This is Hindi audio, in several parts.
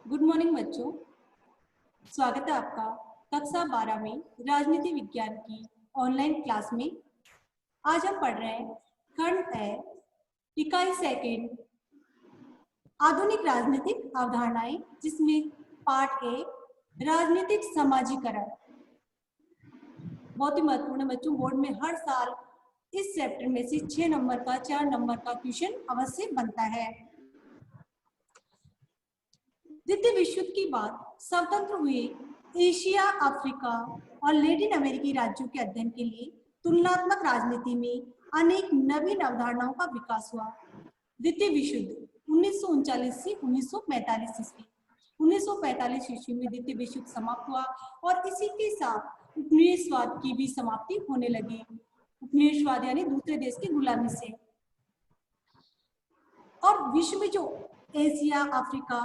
गुड मॉर्निंग बच्चों, स्वागत है आपका कक्षा 12 में राजनीति विज्ञान की ऑनलाइन क्लास में। आज हम पढ़ रहे हैं खंड है इकाई सेकंड आधुनिक राजनीतिक अवधारणाएं, जिसमें पाठ ए राजनीतिक समाजीकरण बहुत ही महत्वपूर्ण है बच्चों। बोर्ड में हर साल इस चैप्टर में से 6 नंबर का 4 नंबर का क्वेश्चन अवश्य बनता है। द्वितीय विश्व युद्ध के बाद स्वतंत्र हुए एशिया, अफ्रीका और लैटिन अमेरिकी राज्यों के अध्ययन के लिए तुलनात्मक राजनीति में अनेक नवीन अवधारणाओं का विकास हुआ। द्वितीय विश्व युद्ध 1939 से 1945 ईस्वी। 1945 ईस्वी में द्वितीय विश्व युद्ध समाप्त हुआ और इसी के साथ उपनिवेशवाद की भी समाप्ति होने लगी। उपनिवेशवाद यानी दूसरे देश की गुलामी से। और विश्व में जो एशिया, अफ्रीका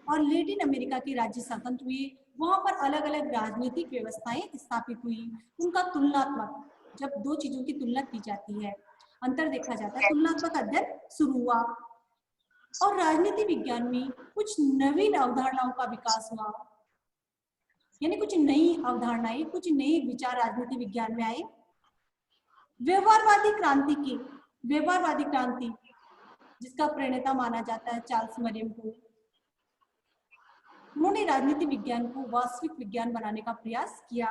और लैटिन अमेरिका के राज्य स्वतंत्र हुए, वहां पर अलग अलग राजनीतिक व्यवस्थाएं स्थापित हुई। उनका तुलनात्मक, जब दो चीजों की तुलना की जाती है, अंतर देखा जाता है, तुलनात्मक अध्ययन शुरू हुआ और राजनीति विज्ञान में कुछ नवीन अवधारणाओं का विकास हुआ। यानी कुछ नई अवधारणाएं, कुछ नए विचार राजनीति विज्ञान में आए। व्यवहारवादी क्रांति जिसका प्रणेता माना जाता है चार्ल्स मरियम को, उन्होंने राजनीति विज्ञान को वास्तविक विज्ञान बनाने का प्रयास किया।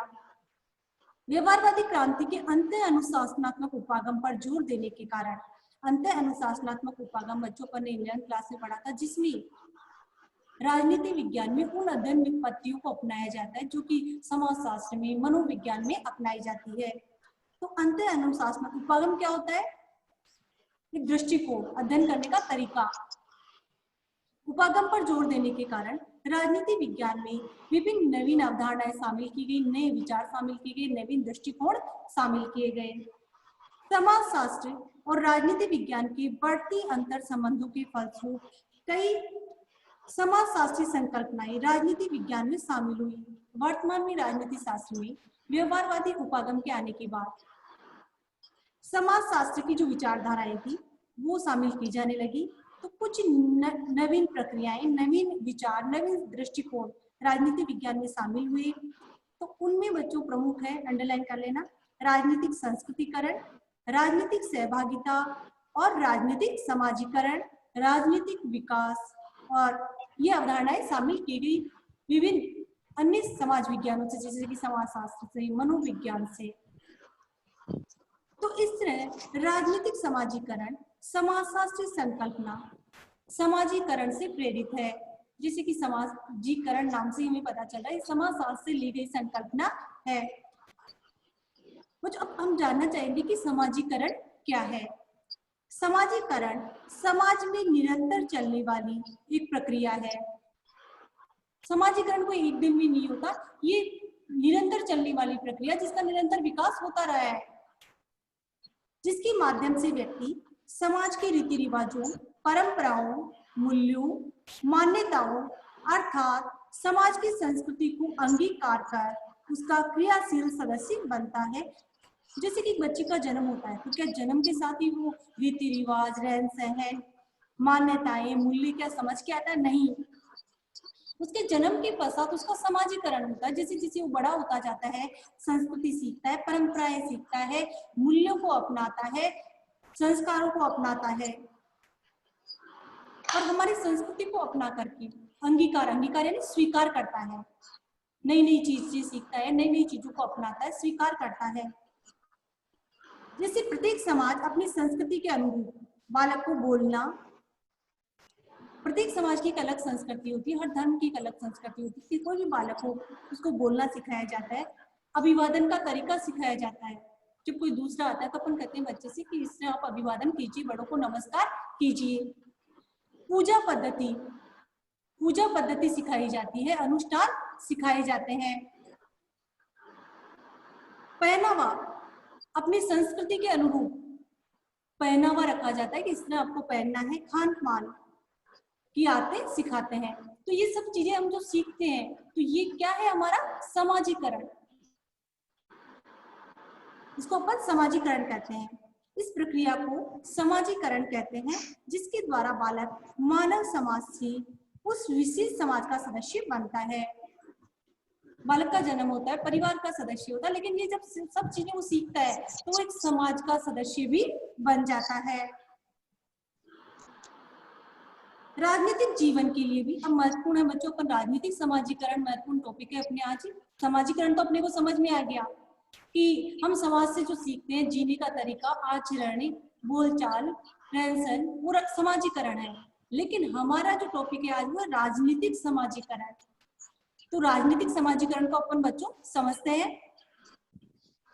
व्यवहारवादी क्रांति के अंत अनुशासनात्मक उपागम पर जोर देने के कारण, अंत अनुशासनात्मक उपागम बच्चों पर ने 11th क्लास में पढ़ा था, जिसमें राजनीति विज्ञान में उन अध्ययन विपत्तियों को अपनाया जाता है जो कि समाजशास्त्र में, मनोविज्ञान में अपनाई जाती है। तो अंत अनुशासनात्मक उपागम क्या होता है? एक दृष्टिकोण, अध्ययन करने का तरीका। उपागम पर जोर देने के कारण राजनीति विज्ञान में विभिन्न नवीन अवधारणाएं शामिल की गई, नए विचार शामिल किए गए, नवीन दृष्टिकोण शामिल किए गए। समाजशास्त्र और राजनीति विज्ञान के बढ़ती अंतर संबंधों के फलस्वरूप कई समाजशास्त्री संकल्पनाएं राजनीति विज्ञान में शामिल हुई। वर्तमान में राजनीति शास्त्र में व्यवहारवादी उपागम के आने के बाद समाजशास्त्र की जो विचारधाराएं थी वो शामिल की जाने लगी। तो कुछ नवीन प्रक्रियाएं, नवीन विचार, नवीन दृष्टिकोण राजनीति विज्ञान में शामिल हुए। तो उनमें बच्चों प्रमुख है, अंडरलाइन कर लेना, राजनीतिक संस्कृतिकरण, राजनीतिक सहभागिता और राजनीतिक समाजीकरण, राजनीतिक विकास, और ये अवधारणाएं शामिल की गई विभिन्न अन्य समाज विज्ञानों से, जैसे कि समाजशास्त्र से, मनोविज्ञान से। तो इस तरह राजनीतिक समाजीकरण समाजशास्त्री संकल्पना समाजीकरण से प्रेरित है। जैसे कि समाजीकरण नाम से हमें पता चल रहा है समाजशास्त्र से ली गई संकल्पना है। अब हम जानना चाहेंगे कि समाजीकरण क्या है। समाजीकरण समाज में निरंतर चलने वाली एक प्रक्रिया है। समाजीकरण कोई एक दिन में नहीं होता, ये निरंतर चलने वाली प्रक्रिया जिसका निरंतर विकास होता रहा है, जिसके माध्यम से व्यक्ति समाज के रीति रिवाजों, परंपराओं, मूल्यों, मान्यताओं अर्थात समाज की संस्कृति को अंगीकार कर उसका क्रियाशील सदस्य बनता है। जैसे कि बच्चे का जन्म होता है तो क्या जन्म के साथ ही वो रीति रिवाज, रहन सहन, मान्यताएं, मूल्य क्या समझ के आता है? नहीं, उसके जन्म के पश्चात उसका समाजीकरण होता है। जैसे जैसे वो बड़ा होता जाता है, संस्कृति सीखता है, परंपराएं सीखता है, मूल्यों को अपनाता है, संस्कारों को अपनाता है और हमारी संस्कृति को अपना करके अंगीकार यानी स्वीकार करता है, नई नई चीजें सीखता है, नई नई चीजों को अपनाता है, स्वीकार करता है। जैसे प्रत्येक समाज अपनी संस्कृति के अनुरूप बालक को बोलना, प्रत्येक समाज की एक अलग संस्कृति होती है, हर धर्म की एक अलग संस्कृति होती है। कोई भी बालक हो उसको बोलना सिखाया जाता है, अभिवादन का तरीका सिखाया जाता है। जब कोई दूसरा आता है तो अपन कहते हैं बच्चे से कि इससे आप अभिवादन कीजिए, बड़ों को नमस्कार कीजिए। पूजा पद्धति सिखाई जाती है, अनुष्ठान सिखाए जाते हैं। पहनावा अपनी संस्कृति के अनुरूप पहनावा रखा जाता है कि इस तरह आपको पहनना है। खान पान की आदतें सिखाते हैं। तो ये सब चीजें हम जो सीखते हैं तो ये क्या है? हमारा समाजीकरण, इसको अपन समाजीकरण कहते हैं। इस प्रक्रिया को समाजीकरण कहते हैं, जिसके द्वारा बालक मानव समाज से उस विशेष समाज का सदस्य बनता है। बालक का जन्म होता है, परिवार का सदस्य होता है, लेकिन ये जब सब चीजें वो सीखता है तो वो एक समाज का सदस्य भी बन जाता है। राजनीतिक जीवन के लिए भी अब महत्वपूर्ण है बच्चों, अपन राजनीतिक समाजीकरण महत्वपूर्ण टॉपिक है अपने आज। समाजीकरण तो अपने को समझ में आ गया कि हम समाज से जो सीखते हैं, जीने का तरीका, आचरण, बोलचाल, रहन सहन, पूरा समाजीकरण है। लेकिन हमारा जो टॉपिक है आज वो राजनीतिक समाजीकरण। तो राजनीतिक समाजीकरण को अपन बच्चों समझते हैं।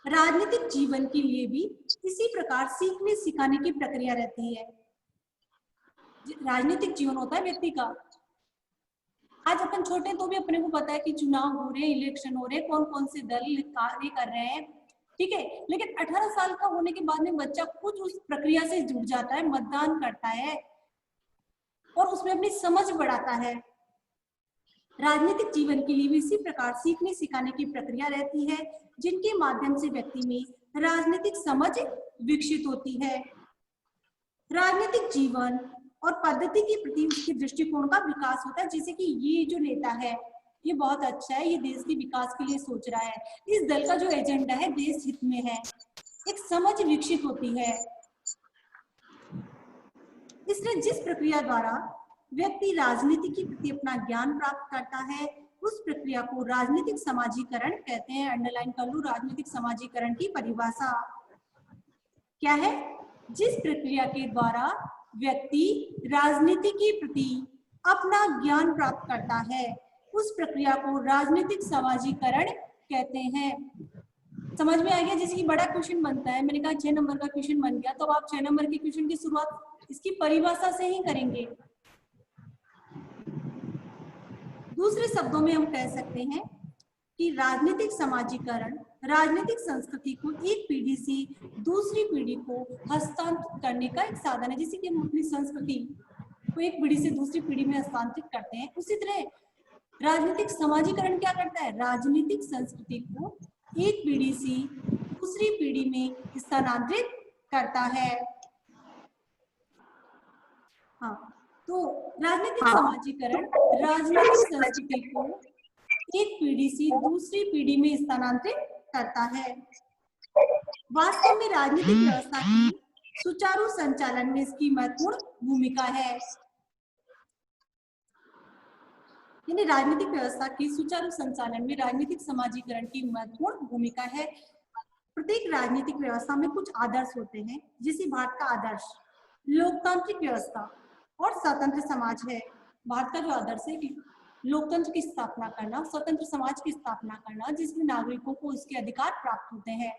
राजनीतिक जीवन के लिए भी इसी प्रकार सीखने सिखाने की प्रक्रिया रहती है। राजनीतिक जीवन होता है व्यक्ति का। आज अपन छोटे तो भी अपने को पता है कि चुनाव हो रहे हैं, इलेक्शन हो रहे हैं, कौन कौन से दल कार्य कर रहे हैं, ठीक है। लेकिन 18 साल का होने के बाद में बच्चा खुद उस प्रक्रिया से जुड़ जाता है, मतदान करता है और उसमें अपनी समझ बढ़ाता है। राजनीतिक जीवन के लिए भी इसी प्रकार सीखने सिखाने की प्रक्रिया रहती है, जिनके माध्यम से व्यक्ति में राजनीतिक समझ विकसित होती है। राजनीतिक जीवन और पद्धति के प्रति उसके दृष्टिकोण का विकास होता है, जैसे कि ये जो नेता है ये बहुत अच्छा है, ये देश के विकास के लिए सोच रहा है, इस दल का जो एजेंडा है देश हित में है, एक समझ विकसित होती है। इसलिए जिस प्रक्रिया द्वारा व्यक्ति राजनीति के प्रति अपना ज्ञान प्राप्त करता है उस प्रक्रिया को राजनीतिक समाजीकरण कहते हैं। अंडरलाइन कर लो राजनीतिक समाजीकरण की परिभाषा क्या है। जिस प्रक्रिया के द्वारा व्यक्ति राजनीति के प्रति अपना ज्ञान प्राप्त करता है उस प्रक्रिया को राजनीतिक समाजीकरण कहते हैं। समझ में आ गया? जैसे कि बड़ा क्वेश्चन बनता है, मैंने कहा 6 नंबर का क्वेश्चन बन गया, तो आप 6 नंबर के क्वेश्चन की शुरुआत इसकी परिभाषा से ही करेंगे। दूसरे शब्दों में हम कह सकते हैं कि राजनीतिक समाजीकरण राजनीतिक संस्कृति को एक पीढ़ी से दूसरी पीढ़ी को हस्तांतरित करने का एक साधन है। जैसे कि हम अपनी संस्कृति को एक पीढ़ी से दूसरी पीढ़ी में हस्तांतरित करते हैं, उसी तरह राजनीतिक समाजीकरण क्या करता है, राजनीतिक संस्कृति को एक पीढ़ी से दूसरी पीढ़ी में स्थानांतरित करता है। हाँ, तो राजनीतिक समाजीकरण राजनीतिक संस्कृति को एक पीढ़ी से दूसरी पीढ़ी में स्थानांतरित करता है। वास्तव में राजनीतिक व्यवस्था की सुचारू संचालन में इसकी महत्वपूर्ण भूमिका है। यानी राजनीतिक व्यवस्था की सुचारू संचालन में राजनीतिक समाजीकरण की महत्वपूर्ण भूमिका है। प्रत्येक राजनीतिक व्यवस्था में कुछ आदर्श होते हैं, जैसे भारत का आदर्श लोकतांत्रिक व्यवस्था और स्वतंत्र समाज है। भारत का जो आदर्श है लोकतंत्र की स्थापना करना, स्वतंत्र समाज की स्थापना करना, जिसमें नागरिकों को उसके अधिकार प्राप्त होते हैं।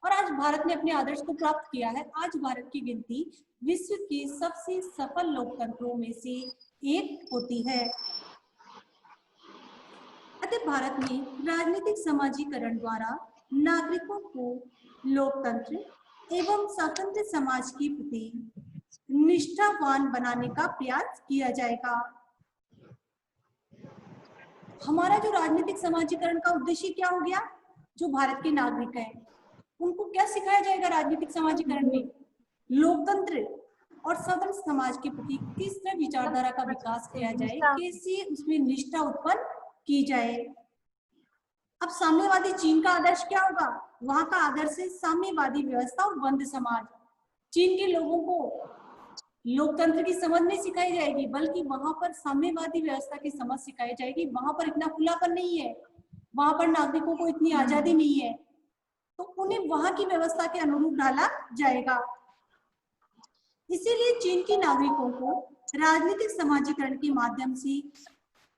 और आज भारत ने अपने आदर्श को प्राप्त किया है। आज भारत की गिनती विश्व के सबसे सफल लोकतंत्रों में से एक होती है। अतः भारत में राजनीतिक समाजीकरण द्वारा नागरिकों को लोकतंत्र एवं स्वतंत्र समाज के प्रति निष्ठावान बनाने का प्रयास किया जाएगा। हमारा जो राजनीतिक समाजीकरण का उद्देश्य क्या हो गया, जो भारत के नागरिक हैं उनको क्या सिखाया जाएगा राजनीतिक समाजीकरण में, लोकतंत्र और स्वतंत्र समाज के प्रति किस तरह विचारधारा का विकास किया जाए, कैसे उसमें निष्ठा उत्पन्न की जाए। अब साम्यवादी चीन का आदर्श क्या होगा, वहां का आदर्श है साम्यवादी व्यवस्था और बंद समाज। चीन के लोगों को लोकतंत्र की समझ नहीं सिखाई जाएगी, बल्कि वहां पर साम्यवादी व्यवस्था की समझ सिखाई जाएगी। वहां पर इतना खुलापन नहीं है, वहां पर नागरिकों को इतनी आजादी नहीं है, तो उन्हें वहां की व्यवस्था के अनुरूप ढाला जाएगा। इसीलिए चीन के नागरिकों को राजनीतिक समाजीकरण के माध्यम से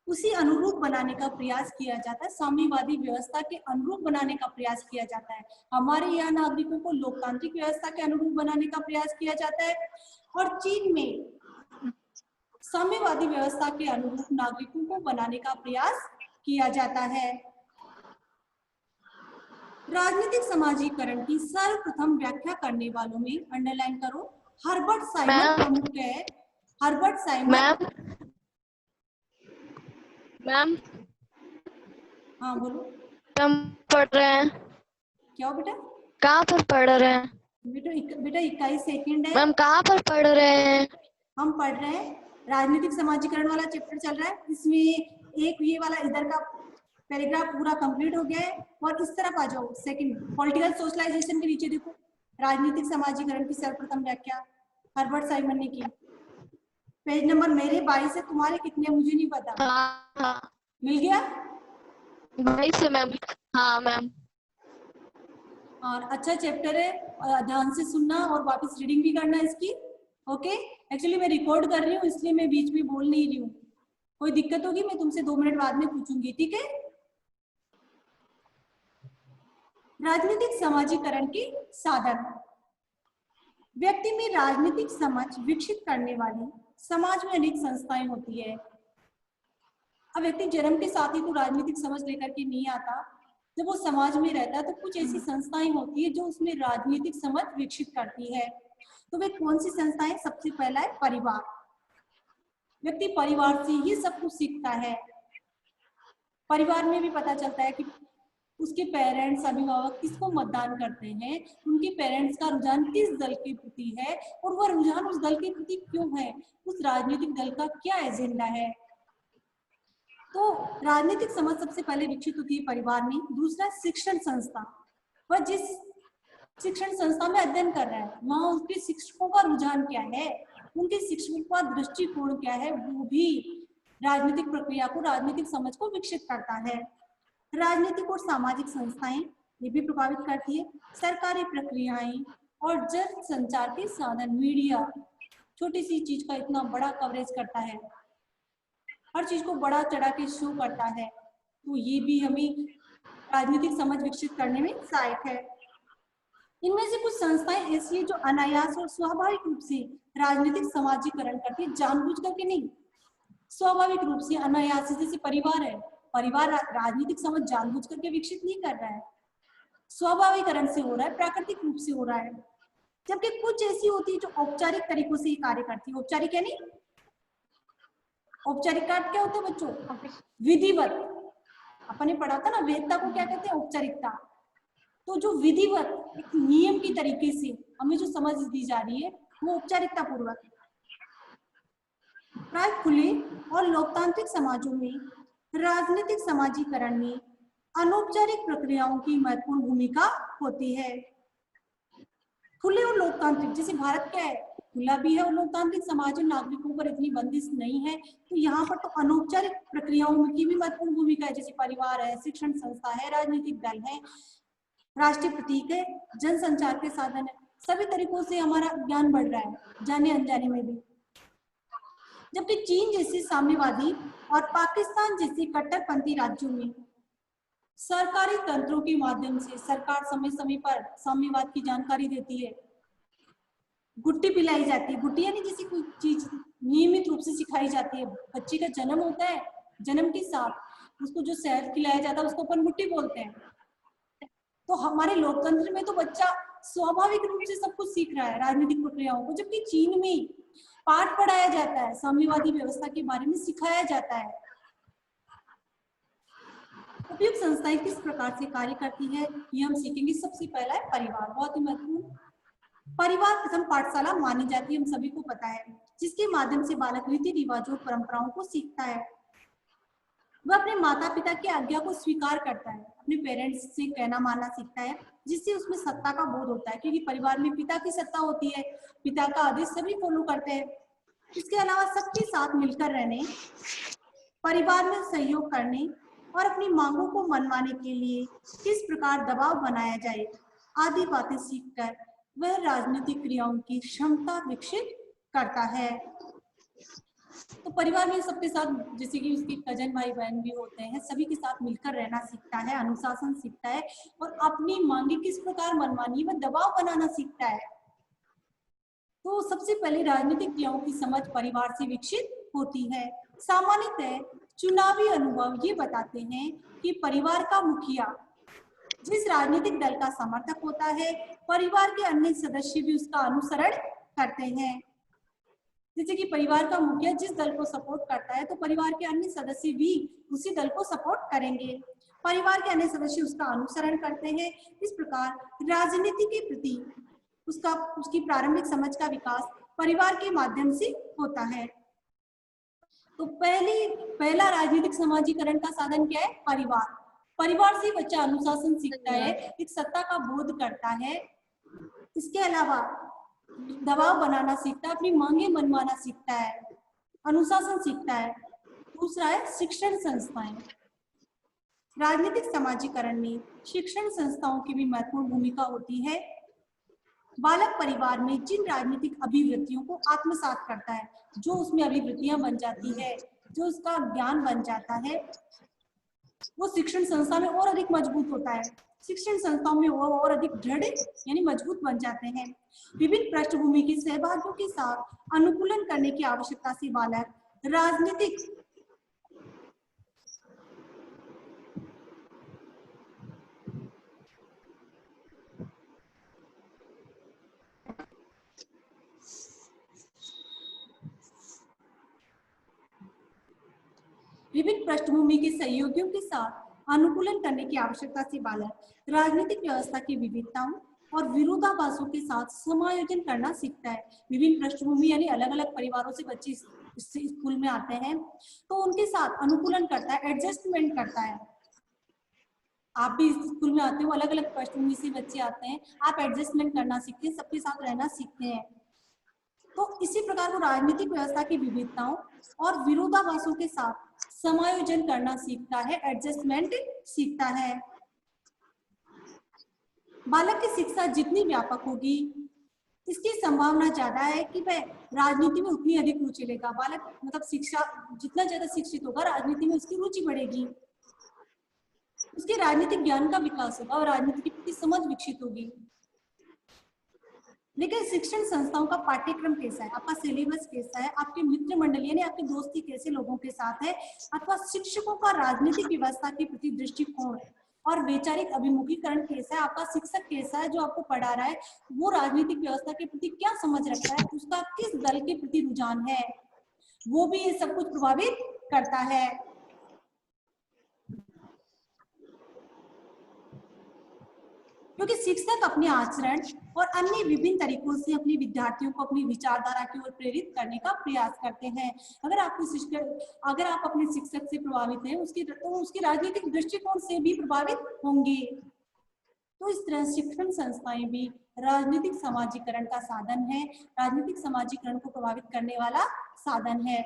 उसी अनुरूप बनाने का प्रयास किया जाता है, साम्यवादी व्यवस्था के अनुरूप बनाने का प्रयास किया जाता है। हमारे यहाँ नागरिकों को लोकतांत्रिक व्यवस्था के अनुरूप बनाने का प्रयास किया जाता है और चीन में साम्यवादी व्यवस्था के अनुरूप नागरिकों को बनाने का प्रयास किया जाता है। राजनीतिक समाजीकरण की सर्वप्रथम व्याख्या करने वालों में अंडरलाइन करो हर्बर्ट साइमन प्रमुख है। हर्बर्ट साइमन मैम हाँ बोलो, हम पढ़ रहे हैं। क्या हो बेटा? कहाँ पर पढ़ रहे हैं बेटा 21 सेकंड है। मैम कहाँ पर पढ़ रहे हैं? हम पढ़ रहे हैं राजनीतिक समाजीकरण वाला चैप्टर चल रहा है, इसमें एक ये वाला इधर का पैराग्राफ पूरा कंप्लीट हो गया है। और इस तरफ आ जाओ, सेकंड पॉलिटिकल सोशलाइजेशन के नीचे देखो राजनीतिक समाजीकरण की सर्वप्रथम व्याख्या हर्बर्ट साइमन ने की। पेज नंबर मेरे 22 है, तुम्हारे कितने मुझे नहीं पता। हाँ हाँ मिल गया? 22 से मैम। हाँ मैम। और अच्छा चैप्टर है, ध्यान से सुनना और वापस रीडिंग भी करना इसकी। ओके, एक्चुअली मैं रिकॉर्ड कर रही हूँ इसलिए मैं बीच में बोल नहीं रही हूँ। कोई दिक्कत होगी मैं तुमसे 2 मिनट बाद में पूछूंगी, ठीक है? राजनीतिक समाजीकरण के साधन। व्यक्ति में राजनीतिक समझ विकसित करने वाली समाज में अनेक संस्थाएं होती है। अब व्यक्ति जन्म के साथ ही तो राजनीतिक समझ लेकर के नहीं आता, जब वो समाज में रहता है तो कुछ ऐसी संस्थाएं होती है जो उसमें राजनीतिक समझ विकसित करती है। तो वे कौन सी संस्थाएं? सबसे पहला है परिवार। व्यक्ति परिवार से ही सब कुछ सीखता है। परिवार में भी पता चलता है कि उसके पेरेंट्स, अभिभावक किसको मतदान करते हैं, उनके पेरेंट्स का रुझान किस दल के प्रति है और वह रुझान उस दल के प्रति क्यों है, उस राजनीतिक दल का क्या एजेंडा है। तो राजनीतिक समझ सबसे पहले विकसित होती है परिवार में। दूसरा, शिक्षण संस्था। वह जिस शिक्षण संस्था में अध्ययन कर रहा है वहां उसके शिक्षकों का रुझान क्या है, उनके शिक्षकों का दृष्टिकोण क्या है, वो भी राजनीतिक प्रक्रिया को, राजनीतिक समझ को विकसित करता है। राजनीतिक और सामाजिक संस्थाएं ये भी प्रभावित करती है। सरकारी प्रक्रियाएं और जन संचार के साधन, मीडिया छोटी सी चीज का इतना बड़ा कवरेज करता है, हर चीज को बड़ा चढ़ा के शो करता है, तो ये भी हमें राजनीतिक समझ विकसित करने में सहायक है। इनमें से कुछ संस्थाएं ऐसी है जो अनायास और स्वाभाविक रूप से राजनीतिक समाजीकरण करती है, जानबूझ करके नहीं, स्वाभाविक रूप से अनायास। जैसे परिवार है, परिवार राजनीतिक समझ जानबूझ करके विकसित नहीं कर रहा है, स्वाभाविकरण से हो रहा है, प्राकृतिक रूप से हो रहा है। जबकि कुछ ऐसी होती है जो औपचारिक तरीकों से कार्य करती है। औपचारिक यानी औपचारिक का क्या होता है बच्चों? विधिवत। अपन ने पढ़ा था ना, वेदता को क्या कहते हैं? औपचारिकता। तो जो विधिवत एक नियम की तरीके से हमें जो समझ दी जा रही है वो औपचारिकता पूर्वक। प्राय खुले और लोकतांत्रिक समाजों में राजनीतिक समाजीकरण में अनौपचारिक प्रक्रियाओं की महत्वपूर्ण भूमिका होती है। खुले और लोकतांत्रिक, जैसे भारत क्या है, खुला भी है और लोकतांत्रिक समाज और नागरिकों पर इतनी बंदिश नहीं है, तो यहाँ पर तो अनौपचारिक प्रक्रियाओं की भी महत्वपूर्ण भूमिका है, जैसे परिवार है, शिक्षण संस्था है, राजनीतिक दल है, राष्ट्रीय प्रतीक है, जनसंचार के साधन है। सभी तरीकों से हमारा ज्ञान बढ़ रहा है, जाने अनजाने में भी। जबकि चीन जैसे साम्यवादी और पाकिस्तान जैसे कट्टरपंथी राज्यों में सरकारी तंत्रों के माध्यम से सरकार समय समय पर साम्यवाद की जानकारी देती है, गुट्टी पिलाई जाती है। गुट्टी यानी जैसे कोई चीज नियमित रूप से सिखाई जाती है। बच्चे का जन्म होता है, जन्म के साथ उसको जो शहद खिलाया जाता है उसको अपन गुट्टी बोलते हैं। तो हमारे लोकतंत्र में तो बच्चा स्वाभाविक रूप से सब कुछ सीख रहा है राजनीतिक प्रक्रियाओं को, जबकि चीन में पाठ पढ़ाया जाता है, साम्यवादी व्यवस्था के बारे में सिखाया जाता है। उपयुक्त संस्थाएं किस प्रकार से कार्य करती है ये हम सीखेंगे। सबसे पहला है परिवार, बहुत ही महत्वपूर्ण। परिवार प्रथम पाठशाला मानी जाती है, हम सभी को पता है, जिसके माध्यम से बालक रीति रिवाजों और परंपराओं को सीखता है। वह अपने माता पिता की आज्ञा को स्वीकार करता है, अपने पेरेंट्स से कहना मानना सीखता है, जिससे उसमें सत्ता का बोध होता है, क्योंकि परिवार में पिता की सत्ता होती है, पिता का आदेश सभी फॉलो करते हैं। इसके अलावा सबके साथ मिलकर रहने, परिवार में सहयोग करने और अपनी मांगों को मनवाने के लिए किस प्रकार दबाव बनाया जाए आदि बातें सीखकर वह राजनीतिक क्रियाओं की क्षमता विकसित करता है। तो परिवार में सबके साथ, जैसे कि उसके कजन भाई बहन भी होते हैं, सभी के साथ मिलकर रहना सीखता है, अनुशासन सीखता है और अपनी मांगे किस प्रकार मनवानी व दबाव बनाना सीखता है। तो सबसे पहले राजनीतिक क्रियाओं की समझ परिवार से विकसित होती है। सामान्यतः चुनावी अनुभव ये बताते हैं कि परिवार का मुखिया जिस राजनीतिक दल का समर्थक होता है, परिवार के अन्य सदस्य भी उसका अनुसरण करते हैं। जैसे कि परिवार का मुखिया जिस दल को सपोर्ट करता है तो परिवार के अन्य सदस्य भी उसी दल को सपोर्ट करेंगे, परिवार के अन्य सदस्य उसका अनुसरण करते हैं। इस प्रकार राजनीति के प्रति उसकी प्रारंभिक समझ का विकास परिवार के माध्यम से होता है। तो पहला राजनीतिक समाजीकरण का साधन क्या है? परिवार। परिवार से बच्चा अनुशासन सीखता है, एक सत्ता का बोध करता है। इसके अलावा दबाव बनाना सीखता है, अपनी मांगे मनवाना सीखता है, अनुशासन सीखता है। दूसरा है शिक्षण संस्थाएं। राजनीतिक समाजीकरण में शिक्षण संस्थाओं की भी महत्वपूर्ण भूमिका होती है। बालक परिवार में जिन राजनीतिक अभिवृत्तियों को आत्मसात करता है, जो उसमें अभिवृत्तियां बन जाती है, जो उसका ज्ञान बन जाता है, वो शिक्षण संस्था में और अधिक मजबूत होता है। शिक्षण संस्थाओं में वो और अधिक दृढ़ यानी मजबूत बन जाते हैं। विभिन्न पृष्ठभूमि के सहभागियों के साथ अनुकूलन करने की आवश्यकता से बालक राजनीतिक विभिन्न पृष्ठभूमि के सहयोगियों के साथ अनुकूलन करने की आवश्यकता से बालक राजनीतिक व्यवस्था की विविधताओं और विरोधाभासों के साथ समायोजन करना सीखता है। विभिन्न पृष्ठभूमि यानी अलग अलग परिवारों से बच्चे स्कूल में आते हैं, तो उनके साथ अनुकूलन करता है, एडजस्टमेंट करता है। आप भी स्कूल में आते हो, अलग अलग पृष्ठभूमि से बच्चे आते हैं, आप एडजस्टमेंट करना सीखते हैं, सबके साथ रहना सीखते हैं। तो इसी प्रकार वो राजनीतिक व्यवस्था की विविधताओं और विरोधाभासों के साथ समायोजन करना सीखता है, एडजस्टमेंट सीखता है। बालक की शिक्षा जितनी व्यापक होगी, इसकी संभावना ज्यादा है कि वह राजनीति में उतनी अधिक रुचि लेगा। बालक मतलब शिक्षा जितना ज्यादा शिक्षित होगा, राजनीति में उसकी रुचि बढ़ेगी, उसके राजनीतिक ज्ञान का विकास होगा और राजनीति के प्रति समझ विकसित होगी। लेकिन शिक्षण संस्थाओं का पाठ्यक्रम कैसा है, आपका सिलेबस कैसा है, आपके मित्र मंडल यानी आपकी दोस्ती कैसे लोगों के साथ है, अथवा शिक्षकों का राजनीतिक व्यवस्था के प्रति दृष्टिकोण और वैचारिक अभिमुखीकरण कैसा है, आपका शिक्षक कैसा है जो आपको पढ़ा रहा है, वो राजनीतिक व्यवस्था के प्रति क्या समझ रखता है, उसका किस दल के प्रति रुझान है, वो भी ये सब कुछ प्रभावित करता है। क्योंकि शिक्षक अपने आचरण और अन्य विभिन्न तरीकों से अपने विद्यार्थियों को अपनी विचारधारा की ओर प्रेरित करने का प्रयास करते हैं। अगर आप अपने शिक्षक से प्रभावित हैं, उसकी राजनीतिक दृष्टिकोण से भी प्रभावित होंगे। तो इस तरह शिक्षण संस्थाएं भी राजनीतिक समाजीकरण का साधन है, राजनीतिक समाजीकरण को प्रभावित करने वाला साधन है।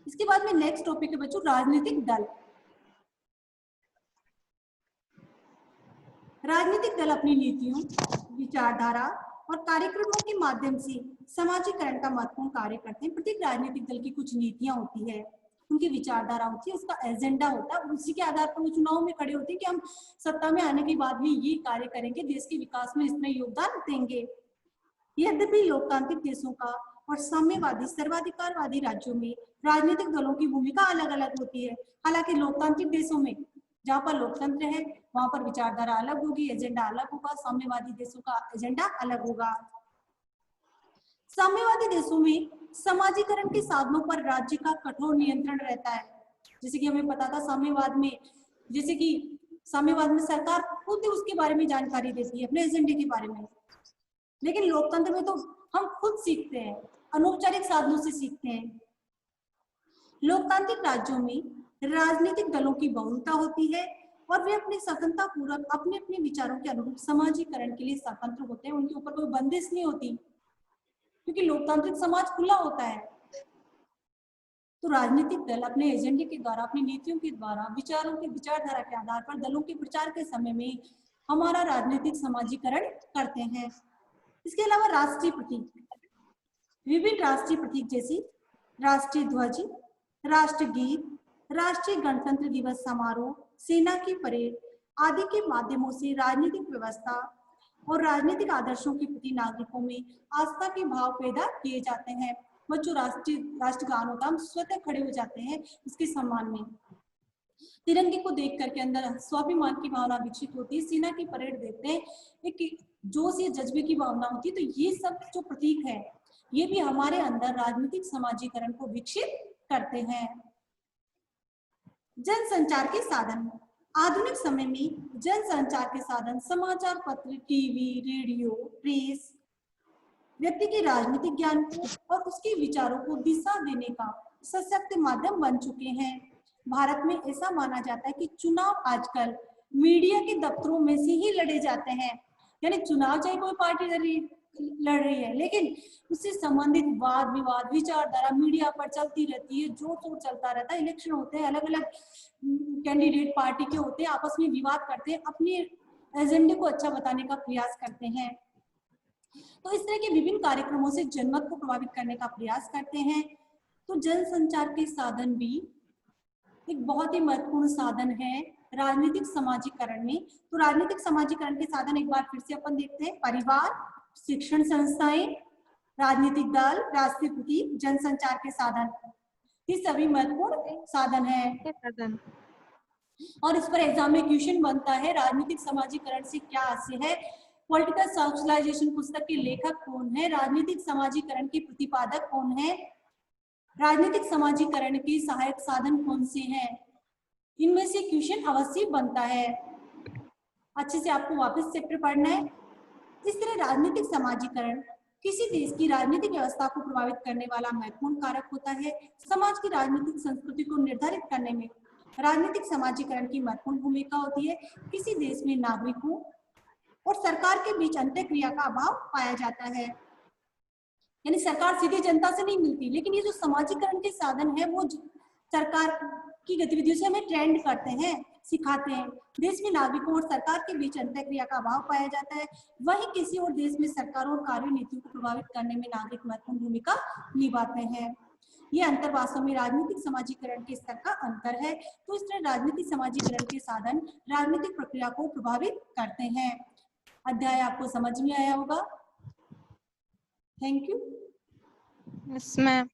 इसके बाद में नेक्स्ट टॉपिक है बच्चों, राजनीतिक दल। राजनीतिक दल अपनी नीतियों, विचारधारा और कार्यक्रमों के माध्यम से समाजीकरण का महत्वपूर्ण कार्य करते हैं। प्रत्येक राजनीतिक दल की कुछ नीतियां होती है, उनकी विचारधारा होती है, उसका एजेंडा होता है, उसी के आधार पर वो चुनाव में खड़े होते हैं कि हम सत्ता में आने के बाद भी ये कार्य करेंगे, देश के विकास में इसमें योगदान देंगे। यद्यपि लोकतांत्रिक देशों का और साम्यवादी सर्वाधिकारवादी राज्यों में राजनीतिक दलों की भूमिका अलग अलग होती है। हालांकि लोकतांत्रिक देशों में जहाँ पर लोकतंत्र है वहां पर विचारधारा अलग होगी, एजेंडा अलग होगा, साम्यवादी देशों का एजेंडा अलग होगा। साम्यवादी देशों में समाजीकरण के साधनों पर राज्य का कठोर नियंत्रण रहता है। जैसे कि हमें पता था साम्यवाद में सरकार खुद उसके बारे में जानकारी देती है, अपने एजेंडे के बारे में। लेकिन लोकतंत्र में तो हम खुद सीखते हैं, अनौपचारिक साधनों से सीखते हैं। लोकतांत्रिक राज्यों में राजनीतिक दलों की बहुलता होती है और वे अपनी स्वतंत्रता पूर्वक अपने अपने विचारों के अनुरूप समाजीकरण के लिए स्वतंत्र होते हैं। उनके ऊपर कोई बंदिश नहीं होती, क्योंकि लोकतांत्रिक समाज खुला होता है। तो राजनीतिक दल अपने एजेंडे के द्वारा, अपनी नीतियों के द्वारा, विचारों की विचारधारा के आधार पर दलों के प्रचार के समय में हमारा राजनीतिक समाजीकरण करते हैं। इसके अलावा राष्ट्रीय प्रतीक, विभिन्न राष्ट्रीय प्रतीक जैसे राष्ट्रीय ध्वज, राष्ट्रगीत, राष्ट्रीय गणतंत्र दिवस समारोह, सेना की परेड आदि के माध्यमों से राजनीतिक व्यवस्था और राजनीतिक आदर्शों के प्रति नागरिकों में आस्था के भाव पैदा किए जाते हैं। बच्चों, राष्ट्रगान होता है, हम स्वतः खड़े हो जाते हैं उसके सम्मान में। तिरंगे को देख करके अंदर स्वाभिमान की भावना विकसित होती है। सेना की परेड देखते हैं, एक जोश या जज्बे की भावना होती है। तो ये सब जो प्रतीक है, ये भी हमारे अंदर राजनीतिक समाजीकरण को विकसित करते हैं। जनसंचार के साधन, आधुनिक समय में जनसंचार के साधन समाचार पत्र, टीवी, रेडियो, प्रेस व्यक्ति के राजनीतिक ज्ञान को और उसके विचारों को दिशा देने का सशक्त माध्यम बन चुके हैं। भारत में ऐसा माना जाता है कि चुनाव आजकल मीडिया के दफ्तरों में से ही लड़े जाते हैं। यानी चुनाव चाहे कोई पार्टी लड़ रही है, लेकिन उससे संबंधित वाद विवाद विचारधारा मीडिया पर चलती रहती है, जोर शोर चलता रहता है। इलेक्शन होते हैं, अलग अलग कैंडिडेट पार्टी के होते हैं, आपस में विवाद करते हैं, अपने एजेंडे को अच्छा बताने का प्रयास करते हैं। तो इस तरह के विभिन्न कार्यक्रमों से जनमत को प्रभावित करने का प्रयास करते हैं। तो जनसंचार के साधन भी एक बहुत ही महत्वपूर्ण साधन है राजनीतिक समाजीकरण में। तो राजनीतिक समाजीकरण के साधन एक बार फिर से अपन देखते हैं। परिवार, शिक्षण संस्थाएं, राजनीतिक दल, राष्ट्रीय प्रतीक, जनसंचार के साधन, ये सभी महत्वपूर्ण साधन है। और इस पर एग्जाम में क्वेश्चन बनता है, राजनीतिक समाजीकरण से क्या आशय है? पॉलिटिकल सोशलाइजेशन पुस्तक के लेखक कौन है? राजनीतिक समाजीकरण के प्रतिपादक कौन है? राजनीतिक समाजीकरण के सहायक साधन कौन से हैं? इनमें से क्वेश्चन अवश्य बनता है। अच्छे से आपको वापस चैप्टर पढ़ना है। इस तरह राजनीतिक समाजीकरण किसी देश की राजनीतिक व्यवस्था को प्रभावित करने वाला महत्वपूर्ण कारक होता है। समाज की राजनीतिक संस्कृति को निर्धारित करने में राजनीतिक समाजीकरण की महत्वपूर्ण भूमिका होती है। किसी देश में नागरिकों और सरकार के बीच अंतःक्रिया का अभाव पाया जाता है। यानी सरकार सीधे जनता से नहीं मिलती, लेकिन ये जो समाजीकरण के साधन है वो सरकार की गतिविधियों से हमें ट्रेंड करते हैं, सिखाते हैं। देश में नागरिकों और सरकार के बीच अंतःक्रिया का अभाव पाया जाता है। वहीं किसी और देश में सरकारों और कार्य नीतियों को प्रभावित करने में नागरिक महत्वपूर्ण भूमिका निभाते हैं। ये अंतर वास्तव में राजनीतिक समाजीकरण के स्तर का अंतर है। तो इस तरह राजनीतिक समाजीकरण के साधन राजनीतिक प्रक्रिया को प्रभावित करते हैं। अध्याय आपको समझ में आया होगा। Thank you. Yes ma'am.